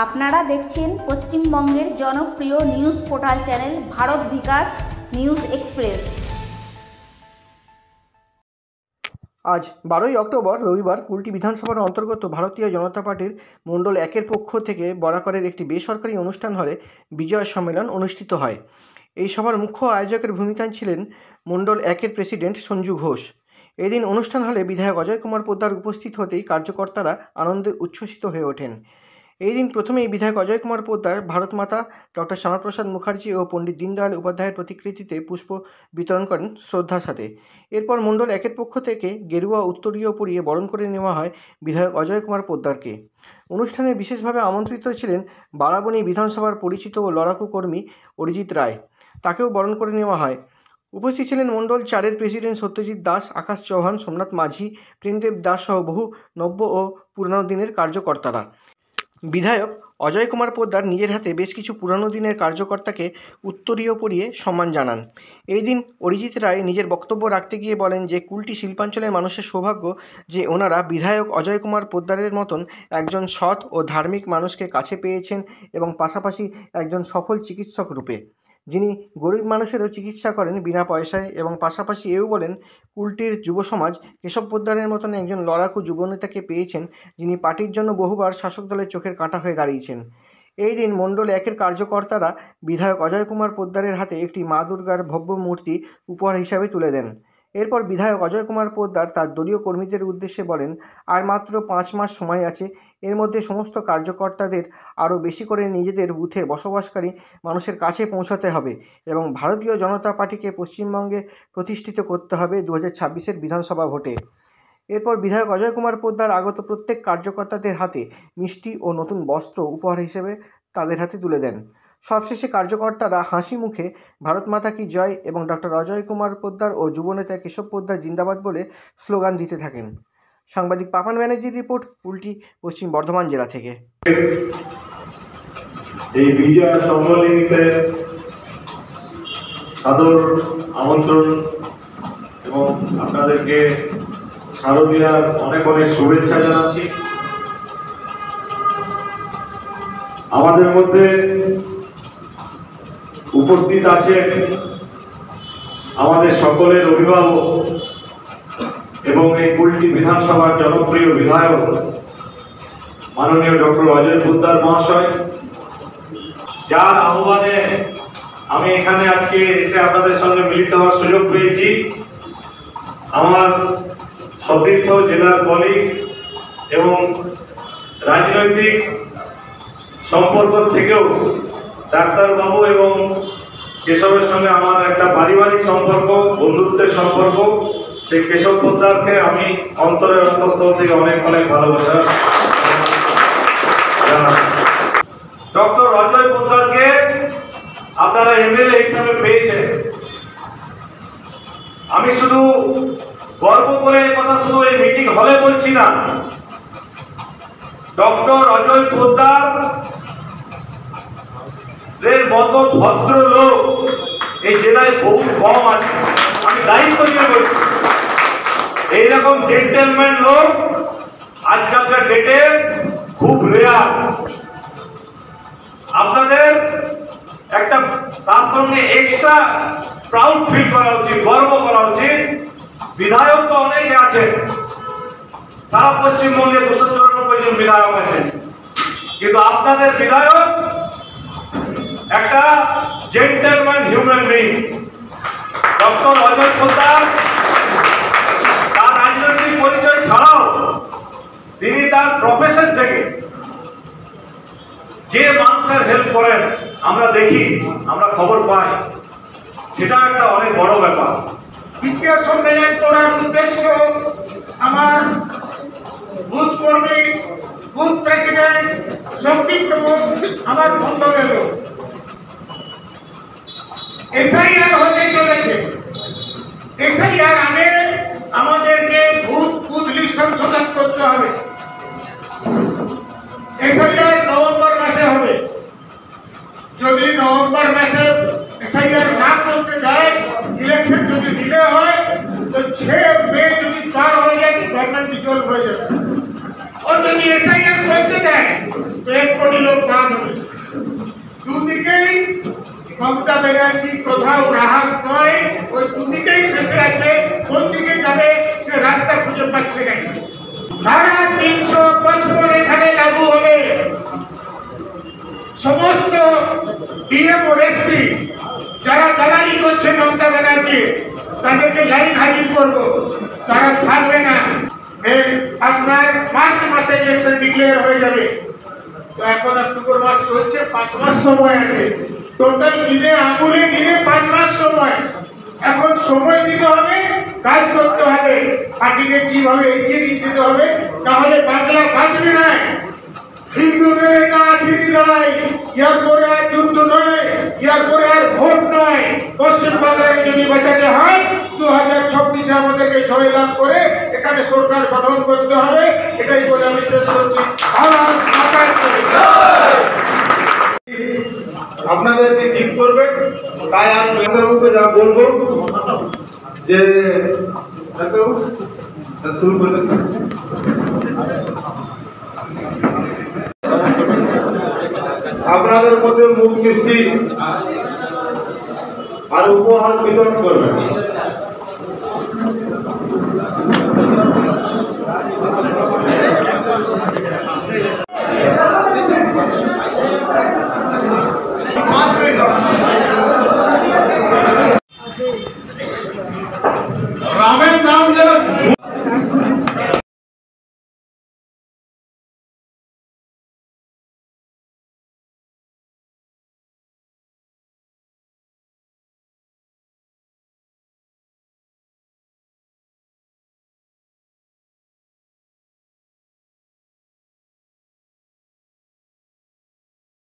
আপনারা দেখছেন পশ্চিমবঙ্গের জনপ্রিয় নিউজ পোর্টাল চ্যানেল ভারত বিকাশ নিউজ এক্সপ্রেস। আজ 12ই অক্টোবর রবিবার কুলটি বিধানসভার অন্তর্গত ভারতীয় জনতা পার্টির মণ্ডল 1-এর পক্ষ থেকে বরাকরের একটি বেসরকারি অনুষ্ঠান হলে বিজয় সম্মেলন অনুষ্ঠিত হয়। এই সভার মুখ্য আয়োজকের ভূমিকায় ছিলেন মণ্ডল 1-এর প্রেসিডেন্ট সঞ্জু ঘোষ। এদিন অনুষ্ঠান হলে বিধায়ক অজয় কুমার পোদ্দার উপস্থিত হতেই কার্যকর্তারা আনন্দে উচ্ছ্বসিত হয়ে ওঠেন। এই দিন প্রথমেই বিধায়ক অজয় কুমার পোদ্দার ভারত মাতা, ডক্টর শ্যামাপ্রসাদ মুখার্জি ও পণ্ডিত দীনদয়াল উপাধ্যায়ের প্রতিকৃতিতে পুষ্প বিতরণ করেন শ্রদ্ধার সাথে। এরপর মণ্ডল 1-এর পক্ষ থেকে গেরুয়া উত্তরীয় পরিয়ে বরণ করে নেওয়া হয় বিধায়ক অজয় কুমার পোদ্দারকে। অনুষ্ঠানে বিশেষভাবে আমন্ত্রিত ছিলেন বারাবণী বিধানসভার পরিচিত ও লড়াকু কর্মী অরিজিৎ রায়, তাকেও বরণ করে নেওয়া হয়। উপস্থিত ছিলেন মণ্ডল 4-এর প্রেসিডেন্ট সত্যজিৎ দাস, আকাশ চৌহান, সোমনাথ মাঝি, প্রেমদেব দাস সহ বহু নব্য ও পুরানো দিনের কার্যকর্তারা। বিধায়ক অজয় কুমার পোদ্দার নিজের হাতে বেশ কিছু পুরানো দিনের কার্যকর্তাকে উত্তরীয় পরিয়ে সম্মান জানান। এই দিন অরিজিৎ রায় নিজের বক্তব্য রাখতে গিয়ে বলেন যে কুলটি শিল্পাঞ্চলের মানুষের সৌভাগ্য যে ওনারা বিধায়ক অজয় কুমার পোদ্দারের মতন একজন সৎ ও ধার্মিক মানুষকে কাছে পেয়েছেন এবং পাশাপাশি একজন সফল চিকিৎসক রূপে, যিনি গরিব মানুষেরও চিকিৎসা করেন বিনা পয়সায়, এবং পাশাপাশি এও বলেন কুলটির যুব সমাজ কেশব পোদ্দারের মতন একজন লড়াকু যুবনেতাকে পেয়েছেন, যিনি পার্টির জন্য বহুবার শাসক দলের চোখের কাঁটা হয়ে দাঁড়িয়েছেন। এই দিন মণ্ডল 1-এর কার্যকর্তারা বিধায়ক অজয় কুমার পোদ্দারের হাতে একটি মা দুর্গার ভব্য মূর্তি উপহার হিসাবে তুলে দেন। এরপর বিধায়ক অজয় কুমার পোদ্দার তার দলীয় কর্মীদের উদ্দেশ্যে বলেন, আর মাত্র 5 মাস সময় আছে, এর মধ্যে সমস্ত কার্যকর্তাদের আরও বেশি করে নিজেদের বুথে বসবাসকারী মানুষের কাছে পৌঁছাতে হবে এবং ভারতীয় জনতা পার্টিকে পশ্চিমবঙ্গে প্রতিষ্ঠিত করতে হবে 2026-এর বিধানসভা ভোটে। এরপর বিধায়ক অজয় কুমার পোদ্দার আগত প্রত্যেক কার্যকর্তাদের হাতে মিষ্টি ও নতুন বস্ত্র উপহার হিসেবে তাদের হাতে তুলে দেন। সবশেষে কার্যকর্তারা হাসি মুখে ভারত মাতা কি জয় এবং ডক্টর অজয় কুমার পোদ্দার ও যুবনেতা কেশব পোদ্দার জিন্দাবাদ বলে স্লোগান দিতে থাকেন। সাংবাদিক পাপান ব্যানার্জির রিপোর্ট, কুলটি, পশ্চিম বর্ধমান জেলা থেকে। এই বিজয় সম্মেলনীতে সাদর আমন্ত্রণ এবং আপনাদেরকে শারদীয়ার অনেক অনেক শুভেচ্ছা জানাচ্ছি। আমাদের মধ্যে উপস্থিত আছেন আমাদের সকলের অভিভাবক এবং এই কুলটি বিধানসভার জনপ্রিয় বিধায়ক মাননীয় ডক্টর অজয় পোদ্দার মহাশয়, যার আহ্বানে আমি এখানে আজকে এসে আপনাদের সঙ্গে মিলিত হওয়ার সুযোগ পেয়েছি। আমার সতীর্থ জেলার কলিগ এবং রাজনৈতিক সম্পর্ক থেকেও ডাক্তারবাবু এবং কেশবের সঙ্গে আমার একটা পারিবারিক সম্পর্ক, বন্ধুত্বের সম্পর্ক। সেই কেশব পোদ্দারকে আমি অন্তরের অন্তঃস্থল থেকে অনেক অনেক ভালোবাসা। ডক্টর অজয় পোদ্দারকে আপনারা এমএলএ হিসাবে পেয়েছেন। আমি শুধু গর্ব করে এই কথা শুধু এই মিটিং হলে বলছি না, ডক্টর অজয় পোদ্দার এর মতো ভদ্র লোক এই জেলায় বহু কম আছে। আমি দায়িত্ব নিয়ে বলছি, এইরকম জেন্টেলম্যান লোক আজকালকার ডেটে খুব রেয়ার। আপনাদের একটা তার সঙ্গে এক্সট্রা প্রাউড ফিল করা উচিত, গর্ব করা উচিত। বিধায়ক তো অনেকে আছে, সারা পশ্চিমবঙ্গে 294 জন বিধায়ক আছে, কিন্তু আপনাদের বিধায়ক একটা gentleman human being. Doctor Ajay Poddar তার রাজনৈতিক পরিচয় ছাড়াও তিনি তার প্রফেশন থেকে যে মানুষের হেল্প করেন আমরা দেখি, আমরা খবর পাই, সেটা একটা অনেক বড় ব্যাপার। দ্বিতীয় সম্মেলন করার উদ্দেশ্য আমার বুথ কর্মী, বুথ প্রেসিডেন্ট, শক্তি প্রমুখ আমার বন্ধনের লোক। এসআইআর হতে চলেছে। এসআইআর আগে আমাদেরকে বুথ লিস্ট সংশোধন করতে হবে। এসআইআর নভেম্বর মাসে হবে। যদি নভেম্বর মাসে এসআইআর না করতে যায়, ইলেকশন যদি ডিলে হয়, তো 6 মে যদি পার হয়ে যায় তো গভর্নমেন্ট ডিসলভ হয়ে যাবে। और यदि एसआईआर चलते जाए तो तो 1 कोटी लोक বাদ হবে। দুদিকেই মমতা ব্যানার্জি কোথাও রাহাত নয়, ওই দুদিকেই ফেসে আছে, কোন দিকে যাবে সে রাস্তা খুঁজে পাচ্ছে না। ধারা 355 এখানে লাগু হবে। সমস্ত ডিএম ও এসপি যারা দালালি করছে মমতা ব্যানার্জি, তাদেরকে লাইন হাজির করব, তারা থাকবে না। আপনার মার্চ মাসে ইলেকশন ডিক্লেয়ার হয়ে যাবে। তো এখন অক্টোবর মাস চলছে, 5 মাস সময় আছে। টোটাল দিনে আঙুলে দিনে 5 মাস সময়। এখন সময় দিতে হবে, কাজ করতে হবে, পার্টিকে কিভাবে এগিয়ে নিয়ে যেতে হবে, তাহলে বাংলা বাঁচবে না। হিন্দুদের এটা আখেরি লড়াই, ইয়ার পরে আর যুদ্ধ নয়, ইয়ার পরে আর ভোট নয়। পশ্চিম বাংলাকে যদি বাঁচাতে হয় 2026-এ আমাদেরকে জয়লাভ করে এখানে সরকার গঠন করতে হবে। এটাই বলে আমি শেষ করছি। আপনাদেরকে ঠিক করবে, তাই আমি ডাক্তারবাবুকে যা বলবো যে ডাক্তারবাবু শুরু করবেন। আপনাদের মধ্যে মুখ মিষ্টি আর উপহার বিতরণ করবেন।